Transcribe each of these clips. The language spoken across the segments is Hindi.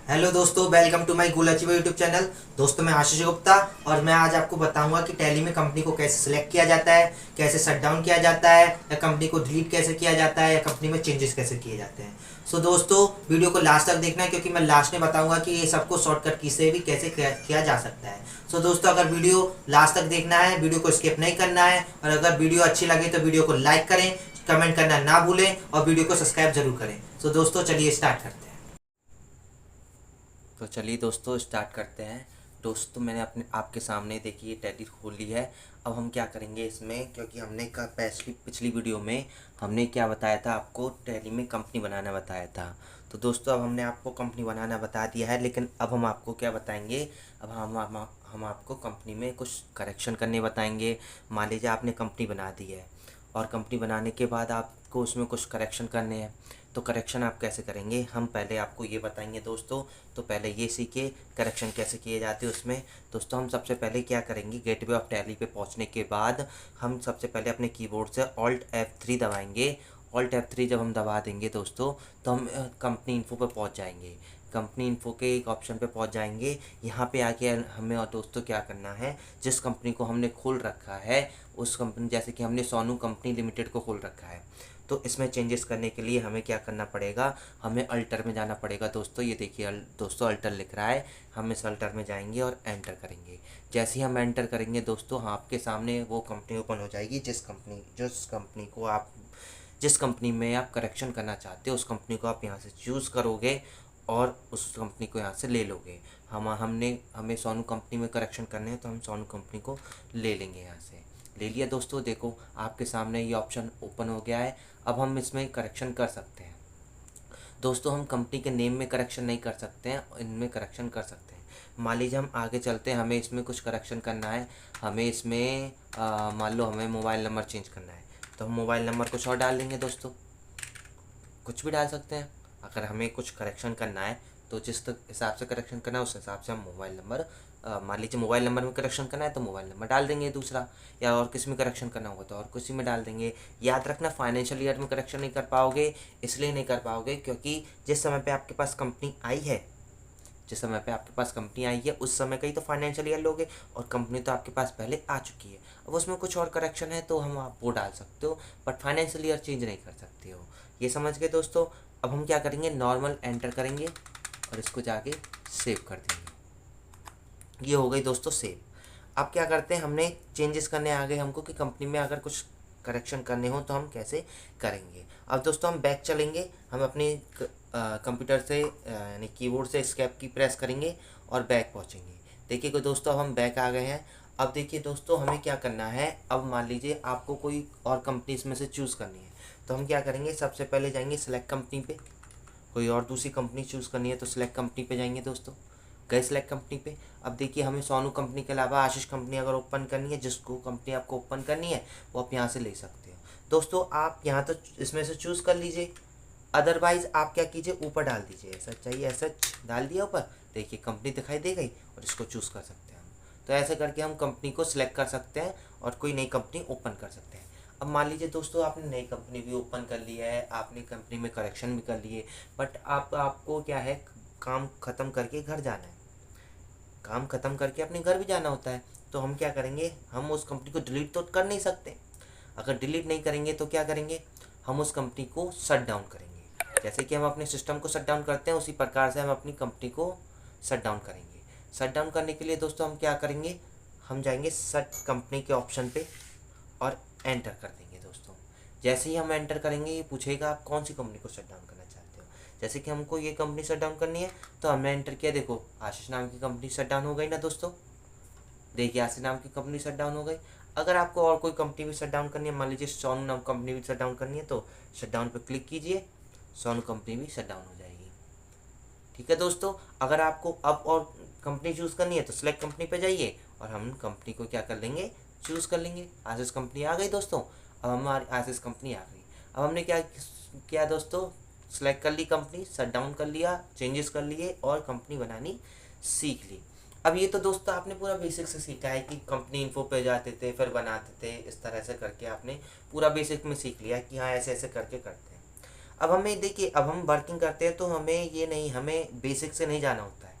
हेलो दोस्तों, welcome to my goal achiever YouTube channel. दोस्तों, मैं आशीष गुप्ता और मैं आज आपको बताऊंगा कि टैली में कंपनी को कैसे सिलेक्ट किया जाता है, कैसे शट डाउन किया जाता है, या कंपनी को डिलीट कैसे किया जाता है, या कंपनी में चेंजेस कैसे किए जाते हैं। सो दोस्तों, वीडियो को लास्ट तक देखना है क्योंकि मैं लास्ट में बताऊंगा कि ये सबको शॉर्टकट की से भी कैसे किया जा सकता है। सो दोस्तों, अगर वीडियो लास्ट तक देखना है, वीडियो को स्किप नहीं करना है, और अगर वीडियो अच्छी लगे तो वीडियो को लाइक करें, कमेंट करना ना भूलें और वीडियो को सब्सक्राइब जरूर करें। सो दोस्तों, चलिए स्टार्ट करते हैं। तो चलिए दोस्तों स्टार्ट करते हैं। दोस्तों मैंने अपने आपके सामने देखिए टैली खोल ली है। अब हम क्या करेंगे इसमें, क्योंकि हमने का पिछली वीडियो में हमने क्या बताया था, आपको टैली में कंपनी बनाना बताया था। तो दोस्तों अब हमने आपको कंपनी बनाना बता दिया है, लेकिन अब हम आपको क्या बताएंगे। अब हम आपको कंपनी में कुछ करेक्शन करने बताएंगे। मान लीजिए आपने कंपनी बना दी है और कंपनी बनाने के बाद आपको उसमें कुछ करेक्शन करने हैं। तो करेक्शन आप कैसे करेंगे, हम पहले आपको ये बताएंगे दोस्तों। तो पहले ये सीखिए करेक्शन कैसे किए जाते हैं उसमें। दोस्तों हम सबसे पहले क्या करेंगे, गेटवे ऑफ टैली पे पहुंचने के बाद हम सबसे पहले अपने कीबोर्ड से ऑल्ट F3 दबाएंगे। ऑल्ट F3 जब हम दबा देंगे दोस्तों, तो हम कंपनी इन्फो पे पहुंच जाएंगे। कंपनी इन्फो के एक ऑप्शन पे पहुंच जाएंगे। यहाँ पे आके हमें और दोस्तों क्या करना है, जिस कंपनी को हमने खोल रखा है उस कंपनी, जैसे कि हमने सोनू कंपनी लिमिटेड को खोल रखा है, तो इसमें चेंजेस करने के लिए हमें क्या करना पड़ेगा, हमें अल्टर में जाना पड़ेगा। दोस्तों ये देखिए दोस्तों अल्टर लिख रहा है। हम इस अल्टर में जाएंगे और एंटर करेंगे। जैसे ही हम एंटर करेंगे दोस्तों, हाँ आपके सामने वो कंपनी ओपन हो जाएगी जिस कंपनी में आप करेक्शन करना चाहते हो उस कंपनी को आप यहाँ से चूज़ करोगे और उस कंपनी को यहाँ से ले लोगे। हमें सोनू कंपनी में करेक्शन करने हैं तो हम सोनू कंपनी को ले लेंगे। यहाँ से ले लिया दोस्तों, देखो आपके सामने ये ऑप्शन ओपन हो गया है। अब हम इसमें करेक्शन कर सकते हैं। दोस्तों हम कंपनी के नेम में करेक्शन नहीं कर सकते हैं, इनमें करेक्शन कर सकते हैं। मान लीजिए हम आगे चलते हैं, हमें इसमें कुछ करेक्शन करना है। हमें इसमें मान लो हमें मोबाइल नंबर चेंज करना है, तो हम मोबाइल नंबर कुछ और डाल देंगे दोस्तों, कुछ भी डाल सकते हैं। अगर हमें कुछ करेक्शन करना है तो जिस तक हिसाब से करेक्शन करना है उस हिसाब से हम मोबाइल नंबर, मान लीजिए मोबाइल नंबर में करेक्शन करना है तो मोबाइल नंबर डाल देंगे दूसरा, या और किसी में करेक्शन करना होगा तो और किसी में डाल देंगे। याद रखना फाइनेंशियल ईयर में करेक्शन नहीं कर पाओगे, इसलिए नहीं कर पाओगे क्योंकि जिस समय पे आपके पास कंपनी आई है, जिस समय पे आपके पास कंपनी आई है उस समय का ही तो फाइनेंशियल ईयर लोगे, और कंपनी तो आपके पास पहले आ चुकी है। अब उसमें कुछ और करेक्शन है तो हम आप वो डाल सकते हो, बट फाइनेंशियल ईयर चेंज नहीं कर सकते हो। ये समझ गए दोस्तों। अब हम क्या करेंगे, नॉर्मल एंटर करेंगे और इसको जाके सेव कर देंगे। ये हो गई दोस्तों सेव। अब क्या करते हैं, हमने चेंजेस करने आ गए हमको कि कंपनी में अगर कुछ करेक्शन करने हो तो हम कैसे करेंगे। अब दोस्तों हम बैक चलेंगे, हम अपने कंप्यूटर से यानी कीबोर्ड से एस्केप की प्रेस करेंगे और बैक पहुंचेंगे। देखिए कि दोस्तों अब हम बैक आ गए हैं। अब देखिए दोस्तों हमें क्या करना है, अब मान लीजिए आपको कोई और कंपनी इसमें से चूज़ करनी है, तो हम क्या करेंगे, सबसे पहले जाएंगे सेलेक्ट कंपनी पे। कोई और दूसरी कंपनी चूज़ करनी है तो सिलेक्ट कंपनी पे जाएंगे दोस्तों, गए सिलेक्ट कंपनी पे। अब देखिए हमें सोनू कंपनी के अलावा आशीष कंपनी अगर ओपन करनी है, जिसको कंपनी आपको ओपन करनी है वो आप यहाँ से ले सकते हो दोस्तों। आप यहाँ तो इसमें से चूज़ कर लीजिए, अदरवाइज आप क्या कीजिए, ऊपर डाल दीजिए, ऐसा चाहिए ऐसा डाल दिया ऊपर, देखिए कंपनी दिखाई दे गई और इसको चूज़ कर सकते हैं हम। तो ऐसे करके हम कंपनी को सिलेक्ट कर सकते हैं और कोई नई कंपनी ओपन कर सकते हैं। अब मान लीजिए दोस्तों आपने नई कंपनी भी ओपन कर ली है, आपने कंपनी में करेक्शन भी कर लिए, बट आपको क्या है, काम ख़त्म करके घर जाना है, काम ख़त्म करके अपने घर भी जाना होता है। तो हम क्या करेंगे, हम उस कंपनी को डिलीट तो कर नहीं सकते। अगर डिलीट नहीं करेंगे तो क्या करेंगे, हम उस कंपनी को शट डाउन करेंगे। जैसे कि हम अपने सिस्टम को शट डाउन करते हैं उसी प्रकार से हम अपनी कंपनी को शट डाउन करेंगे। शट डाउन करने के लिए दोस्तों हम क्या करेंगे, हम जाएंगे शट कंपनी के ऑप्शन पे और एंटर कर देंगे दोस्तों। जैसे ही हम एंटर करेंगे ये पूछेगा आप कौन सी कंपनी को शट डाउन करना चाहते हो। जैसे कि हमको ये कंपनी शट डाउन करनी है तो हमने एंटर किया, देखो आशीष नाम की कंपनी शट डाउन हो गई ना दोस्तों, देखिए आशीष नाम की कंपनी शट डाउन हो गई। अगर आपको और कोई कंपनी भी शट डाउन करनी है, मान लीजिए सोनू नाम कंपनी भी शट डाउन करनी है, तो शट डाउन पर क्लिक कीजिए, सोनू कंपनी भी शट डाउन हो जाएगी। ठीक है दोस्तों। अगर आपको अब और कंपनी चूज़ करनी है तो सिलेक्ट कंपनी पे जाइए और हम कंपनी को क्या कर लेंगे, चूज़ कर लेंगे। आशीष कंपनी आ गई दोस्तों। अब हमारी आशीष कंपनी आ गई। अब हमने क्या किया दोस्तों, सिलेक्ट कर ली कंपनी, शट डाउन कर लिया, चेंजेस कर लिए और कंपनी बनानी सीख ली। अब ये तो दोस्तों आपने पूरा बेसिक से सीखा है कि कंपनी इन्फो पे जाते थे फिर बनाते थे, इस तरह से करके आपने पूरा बेसिक में सीख लिया कि हाँ ऐसे ऐसे करके करते हैं। अब हमें देखिए, अब हम वर्किंग करते हैं तो हमें ये नहीं, हमें बेसिक से नहीं जाना होता है,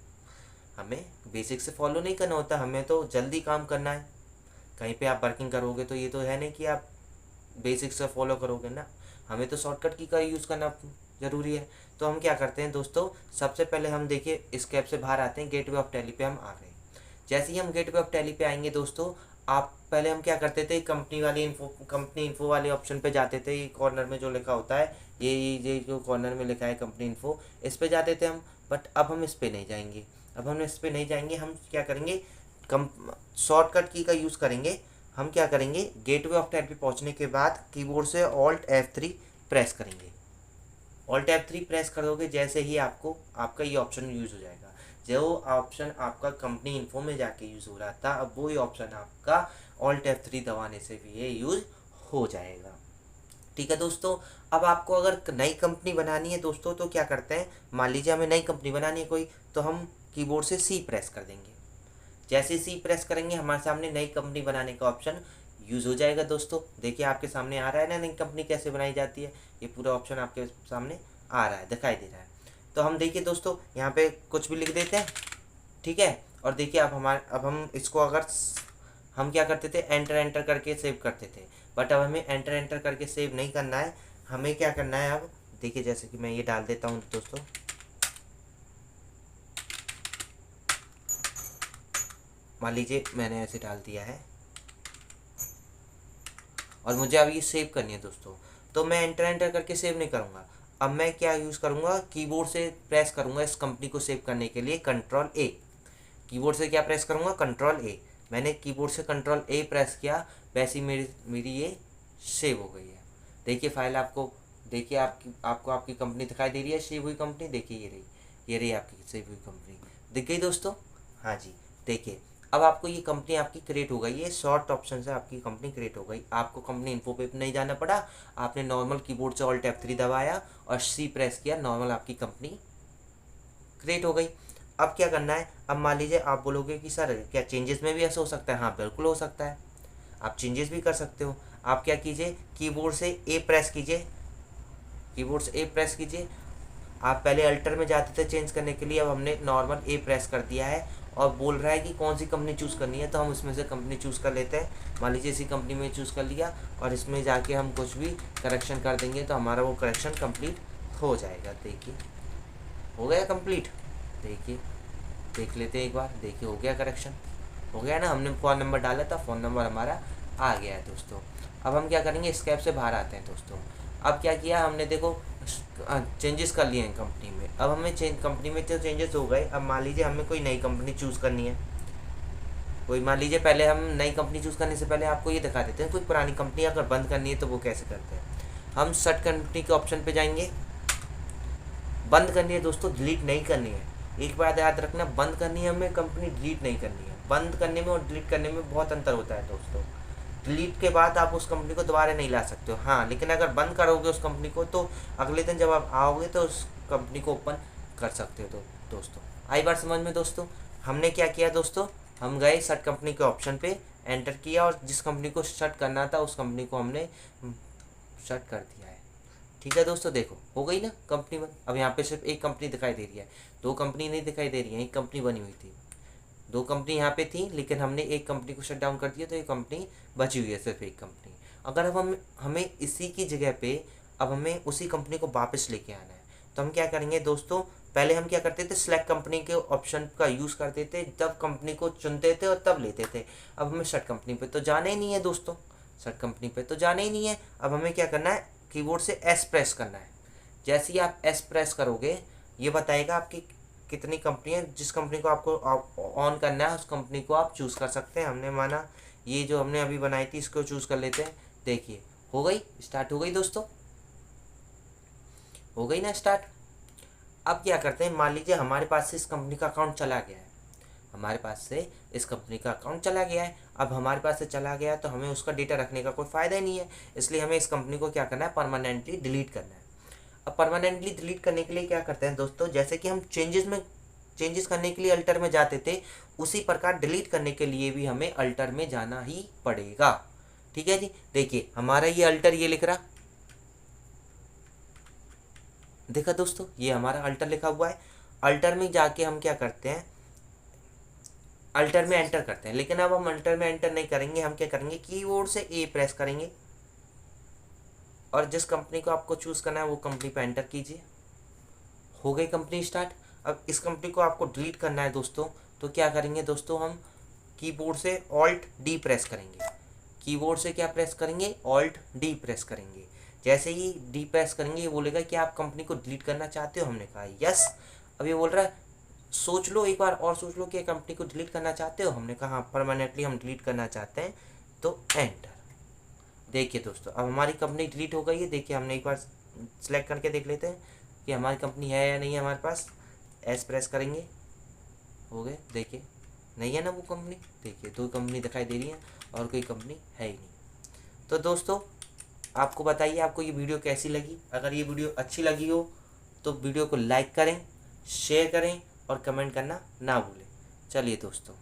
हमें बेसिक से फॉलो नहीं करना होता, हमें तो जल्दी काम करना है। कहीं पे आप वर्किंग करोगे तो ये तो है नहीं कि आप बेसिक से फॉलो करोगे ना, हमें तो शॉर्टकट की का यूज़ करना ज़रूरी है। तो हम क्या करते हैं दोस्तों, सबसे पहले हम देखिए इस कैप से बाहर आते हैं, गेटवे ऑफ टैली पे हम आ गए। जैसे ही हम गेटवे ऑफ टैली पे आएंगे दोस्तों, आप पहले हम क्या करते थे, कंपनी इन्फो वाले ऑप्शन पे जाते थे, ये कॉर्नर में जो लिखा होता है, ये जो कॉर्नर में लिखा है कंपनी इन्फो, इस पे जाते थे हम। बट अब हम इस पे नहीं जाएंगे, अब हम इस पे नहीं जाएंगे, हम क्या करेंगे, कम शॉर्टकट की का यूज़ करेंगे। हम क्या करेंगे, गेटवे ऑफ टैब पे पहुंचने के बाद कीबोर्ड से ऑल्ट F3 प्रेस करेंगे। ऑल्ट F3 प्रेस कर दोगे, जैसे ही आपको आपका ये ऑप्शन यूज़ हो जाएगा। जो ऑप्शन आपका कंपनी इन्फो में जाके यूज़ हो रहा था, अब वो ही ऑप्शन आपका ऑल्ट F3 दबाने से भी ये यूज़ हो जाएगा। ठीक है दोस्तों। अब आपको अगर नई कंपनी बनानी है दोस्तों, तो क्या करते हैं, मान लीजिए हमें नई कंपनी बनानी है कोई, तो हम कीबोर्ड से C प्रेस कर देंगे। जैसे C प्रेस करेंगे, हमारे सामने नई कंपनी बनाने का ऑप्शन यूज़ हो जाएगा दोस्तों। देखिए आपके सामने आ रहा है ना, नई कंपनी कैसे बनाई जाती है, ये पूरा ऑप्शन आपके सामने आ रहा है, दिखाई दे रहा है। तो हम देखिए दोस्तों, यहाँ पे कुछ भी लिख देते हैं, ठीक है। और देखिए अब हम इसको अगर हम क्या करते थे, एंटर करके सेव करते थे, बट अब हमें एंटर करके सेव नहीं करना है। हमें क्या करना है, अब देखिए जैसे कि मैं ये डाल देता हूँ दोस्तों, मान लीजिए मैंने ऐसे डाल दिया है और मुझे अब ये सेव करनी है दोस्तों, तो मैं एंटर करके सेव नहीं करूँगा। अब मैं क्या यूज़ करूँगा, कीबोर्ड से प्रेस करूँगा इस कंपनी को सेव करने के लिए कंट्रोल A। कीबोर्ड से क्या प्रेस करूँगा, कंट्रोल A। मैंने कीबोर्ड से कंट्रोल A प्रेस किया, वैसी मेरी ये सेव हो गई है। देखिए फाइल आपको, देखिए आपको आपकी कंपनी दिखाई दे रही है, सेव हुई कंपनी, देखिए ये रही आपकी सेव हुई कंपनी, दिख गई दोस्तों। हाँ जी, देखिए अब आपको ये कंपनी आपकी क्रिएट हो गई, ये शॉर्ट ऑप्शन से आपकी कंपनी क्रिएट हो गई। आपको कंपनी इन्फो पे नहीं जाना पड़ा, आपने नॉर्मल कीबोर्ड से ऑल्ट F3 दबाया और C प्रेस किया, नॉर्मल आपकी कंपनी क्रिएट हो गई। अब क्या करना है, अब मान लीजिए आप बोलोगे कि सर क्या चेंजेस में भी ऐसा हो सकता है, हाँ बिल्कुल हो सकता है, आप चेंजेस भी कर सकते हो। आप क्या कीजिए, कीबोर्ड से A प्रेस कीजिए, कीबोर्ड से A प्रेस कीजिए। आप पहले अल्टर में जाते थे चेंज करने के लिए, अब हमने नॉर्मल A प्रेस कर दिया है और बोल रहा है कि कौन सी कंपनी चूज़ करनी है, तो हम इसमें से कंपनी चूज़ कर लेते हैं। मान लीजिए इसी कंपनी में चूज़ कर लिया और इसमें जाके हम कुछ भी करेक्शन कर देंगे तो हमारा वो करेक्शन कंप्लीट हो जाएगा। देखिए हो गया कंप्लीट, देखिए देख लेते हैं एक बार, देखिए हो गया करेक्शन, हो गया ना, हमने फ़ोन नंबर डाला था, फ़ोन नंबर हमारा आ गया है दोस्तों। अब हम क्या करेंगे, इस कैप से बाहर आते हैं दोस्तों। अब क्या किया हमने, देखो चेंजेस कर लिए हैं कंपनी में। अब हमें कंपनी में जो चेंजेस हो गए, अब मान लीजिए हमें कोई नई कंपनी चूज़ करनी है, कोई मान लीजिए पहले हम नई कंपनी चूज़ करने से पहले आपको ये दिखा देते हैं, कोई पुरानी कंपनी अगर बंद करनी है तो वो कैसे करते हैं। हम शट कंपनी के ऑप्शन पे जाएंगे, बंद करनी है दोस्तों, डिलीट नहीं करनी है। एक बात याद रखना, बंद करनी है हमें कंपनी, डिलीट नहीं करनी है। बंद करने में और डिलीट करने में बहुत अंतर होता है दोस्तों। डिलीट के बाद आप उस कंपनी को दोबारा नहीं ला सकते हो, हाँ, लेकिन अगर बंद करोगे उस कंपनी को तो अगले दिन जब आप आओगे तो उस कंपनी को ओपन कर सकते हो। तो दोस्तों आई बात समझ में दोस्तों। हमने क्या किया दोस्तों, हम गए शट कंपनी के ऑप्शन पे, एंटर किया और जिस कंपनी को शट करना था उस कंपनी को हमने शट कर दिया है। ठीक है दोस्तों, देखो हो गई ना कंपनी बन। अब यहाँ पे सिर्फ एक कंपनी दिखाई दे रही है, दो कंपनी नहीं दिखाई दे रही है, एक कंपनी बनी हुई थी, दो कंपनी यहाँ पे थी, लेकिन हमने एक कंपनी को शट डाउन कर दिया तो एक कंपनी बची हुई है, सिर्फ एक कंपनी। अगर अब हमें इसी की जगह पे अब हमें उसी कंपनी को वापस लेके आना है, तो हम क्या करेंगे दोस्तों, पहले हम क्या करते थे, सिलेक्ट कंपनी के ऑप्शन का यूज़ करते थे, तब कंपनी को चुनते थे और तब लेते थे। अब हमें शट कंपनी पे तो जाना ही नहीं है दोस्तों, शट कंपनी पे तो जाना ही नहीं है। अब हमें क्या करना है, कीबोर्ड से S प्रेस करना है। जैसे ही आप S प्रेस करोगे, ये बताएगा आपकी कितनी कंपनी है, जिस कंपनी को आपको ऑन करना है उस कंपनी को आप चूज़ कर सकते हैं। हमने माना ये जो हमने अभी बनाई थी इसको चूज़ कर लेते हैं। देखिए हो गई, स्टार्ट हो गई दोस्तों, हो गई ना स्टार्ट। अब क्या करते हैं, मान लीजिए हमारे पास से इस कंपनी का अकाउंट चला गया है, हमारे पास से इस कंपनी का अकाउंट चला गया है। अब हमारे पास से चला गया है तो हमें उसका डेटा रखने का कोई फ़ायदा ही नहीं है, इसलिए हमें इस कंपनी को क्या करना है, परमानेंटली डिलीट करना है। अब परमानेंटली डिलीट करने के लिए क्या करते हैं दोस्तों, जैसे कि हम चेंजेस करने के लिए अल्टर में जाते थे, उसी प्रकार डिलीट करने के लिए भी हमें अल्टर में जाना ही पड़ेगा। ठीक है जी, देखिए हमारा ये अल्टर ये लिख रहा, देखा दोस्तों, ये हमारा अल्टर लिखा हुआ है। अल्टर में जाके हम क्या करते हैं, अल्टर में एंटर करते हैं। लेकिन अब हम अल्टर में एंटर नहीं करेंगे, हम क्या करेंगे, कीबोर्ड से ए प्रेस करेंगे और जिस कंपनी को आपको चूज़ करना है वो कंपनी पे एंटर कीजिए। हो गई कंपनी स्टार्ट। अब इस कंपनी को आपको डिलीट करना है दोस्तों, तो क्या करेंगे दोस्तों, हम कीबोर्ड से ऑल्ट डी प्रेस करेंगे। कीबोर्ड से क्या प्रेस करेंगे, ऑल्ट डी प्रेस करेंगे। जैसे ही डी प्रेस करेंगे ये बोलेगा कि आप कंपनी को डिलीट करना चाहते हो। हमने कहा यस। अब ये बोल रहा है सोच लो, एक बार और सोच लो कि कंपनी को डिलीट करना चाहते हो। हमने कहा हाँ, परमानेंटली हम डिलीट करना चाहते हैं, तो एंटर। देखिए दोस्तों, अब हमारी कंपनी डिलीट हो गई है। देखिए, हमने एक बार सेलेक्ट करके देख लेते हैं कि हमारी कंपनी है या नहीं है हमारे पास। एस प्रेस करेंगे, हो गए। देखिए, नहीं है ना वो कंपनी। देखिए, दो कंपनी दिखाई दे रही है और कोई कंपनी है ही नहीं। तो दोस्तों, आपको बताइए आपको ये वीडियो कैसी लगी। अगर ये वीडियो अच्छी लगी हो तो वीडियो को लाइक करें, शेयर करें और कमेंट करना ना भूलें। चलिए दोस्तों।